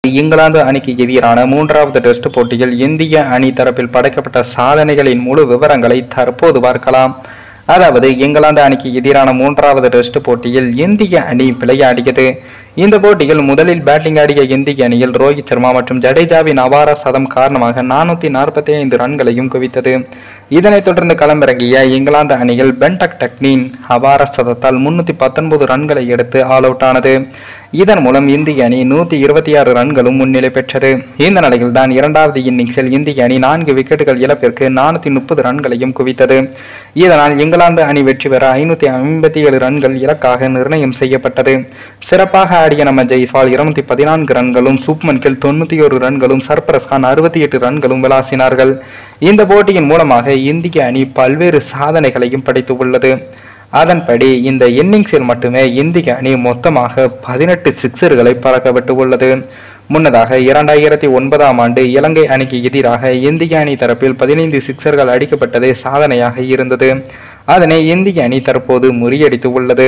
இங்கிலாந்து அணிக்கு எதிரான மூன்றாவது டெஸ்ட் போட்டியில் இந்திய அணி தரப்பில் படைக்கப்பட்ட சாதனைகளின் முழு விவரங்களை தற்போது பார்க்கலாம். அதாவது இங்கிலாந்து அணிக்கு எதிரான மூன்றாவது டெஸ்ட் போட்டியில் இந்திய அணி விளையாடியது. இந்த போட்டியில் முதலில் பேட்டிங் ஆடிய இந்திய அணியில் ரோஹித் சர்மா மற்றும் ஜடேஜாவின் அபார சதம் காரணமாக 445 ரன்களையும் குவித்தது. இதனைத் தொடர்ந்து களமிறங்கிய இங்கிலாந்து அணியில் பென் ஸ்டோக்ஸின் அபார சதத்தால் 319 ரன்களை எடுத்து ஆல் அவுட் ஆனது. இதன் மூலம் இந்திய அணி 126 ரன்களும் முன்னிலை பெற்றது. இந்த நிலையில் தான் இரண்டாவது இன்னிங்ஸில் இந்திய அணி 4 விக்கெட்டுகள் இழப்பிற்கு 430 ரன்களையும் குவித்தது. இதனால் இங்கிலாந்து அணி வெற்றி பெற 557 ரன்கள் இலக்காக நிர்ணயம் செய்யப்பட்டது. சிறப்பாக ஆடிய நம்ம ஜெய்ஸ்வால் 214 ரன்களும், சுப்மன் கில் 91 ரன்களும், சர்பராஸ் கான் 68 ரன்களும் விளாசினார்கள். இந்த போட்டியின் மூலமாக இந்திய அணி பல்வேறு சாதனைகளையும் படைத்து உள்ளது. அதன்படி இந்த இன்னிங்ஸில் மட்டுமே இந்திய அணி மொத்தமாக 18 சிக்சர்களை பறக்கவிட்டு உள்ளது. முன்னதாக 2009ஆம் ஆண்டு இலங்கை அணிக்கு எதிராக இந்திய அணி தரப்பில் 15 சிக்சர்கள் அடிக்கப்பட்டதே சாதனையாக இருந்தது. அதனை இந்திய அணி தற்போது முறியடித்து உள்ளது.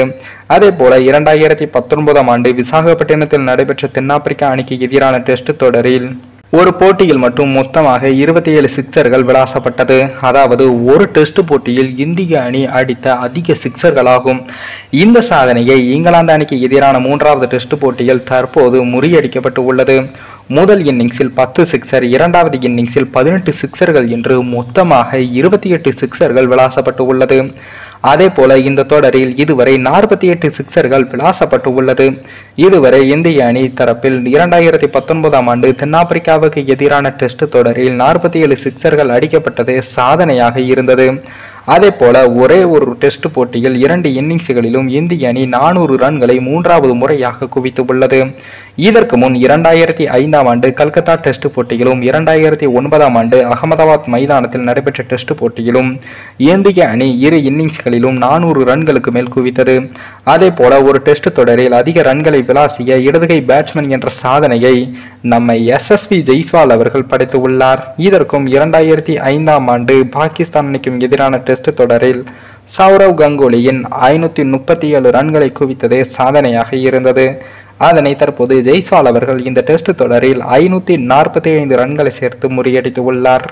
அதே போல 2019ஆம் ஆண்டு விசாகப்பட்டினத்தில் நடைபெற்ற தென்னாப்பிரிக்கா அணிக்கு எதிரான டெஸ்ட் தொடரில் ஒரு போட்டியில் மட்டும் மொத்தமாக 27 சிக்சர்கள் விளாசப்பட்டது. அதாவது ஒரு டெஸ்ட் போட்டியில் இந்திய அணி அடித்த அதிக சிக்சர்களாகும். இந்த சாதனையை இங்கிலாந்து அணிக்கு எதிரான மூன்றாவது டெஸ்ட் போட்டியில் தற்போது முறியடிக்கப்பட்டு உள்ளது. முதல் இன்னிங்ஸில் 10 சிக்சர், இரண்டாவது இன்னிங்ஸில் 18 சிக்சர்கள் என்று மொத்தமாக 28 சிக்சர்கள் விளாசப்பட்டு உள்ளது. அதே போல இந்த தொடரில் இதுவரை 48 சிக்சர்கள் விளாசப்பட்டு உள்ளது. இதுவரை இந்திய அணி தரப்பில் 2019ஆம் ஆண்டு தென்னாப்பிரிக்காவுக்கு எதிரான டெஸ்ட் தொடரில் 47 சிக்சர்கள் அடிக்கப்பட்டதே சாதனையாக இருந்தது. அதே போல ஒரே ஒரு டெஸ்ட் போட்டியில் 2 இன்னிங்ஸ்களிலும் இந்திய அணி 400 ரன்களை மூன்றாவது முறையாக குவித்து உள்ளது. இதற்கு முன் 2005ஆம் ஆண்டு கல்கத்தா டெஸ்ட் போட்டியிலும் 2009ஆம் ஆண்டு அகமதாபாத் மைதானத்தில் நடைபெற்ற டெஸ்ட் போட்டியிலும் இந்திய அணி 2 இன்னிங்ஸ்களிலும் 400 ரன்களுக்கு மேல் குவித்தது. அதே போல ஒரு டெஸ்ட் தொடரில் அதிக ரன்களை விளாசிய இடதுகை பேட்ஸ்மேன் என்ற சாதனையை நம்மை SSV ஜெய்ஸ்வால் அவர்கள் படைத்து உள்ளார். இதற்கும் 2005ஆம் ஆண்டு பாகிஸ்தான் அணிக்கும் எதிரான டெஸ்ட் தொடரில் சௌரவ் கங்குலியின் 537 ரன்களை குவித்ததே சாதனையாக இருந்தது. அதனை தற்போது ஜெய்ஸ்வால் அவர்கள் இந்த டெஸ்ட் தொடரில் 545 ரன்களை சேர்த்து முறியடித்து உள்ளார்.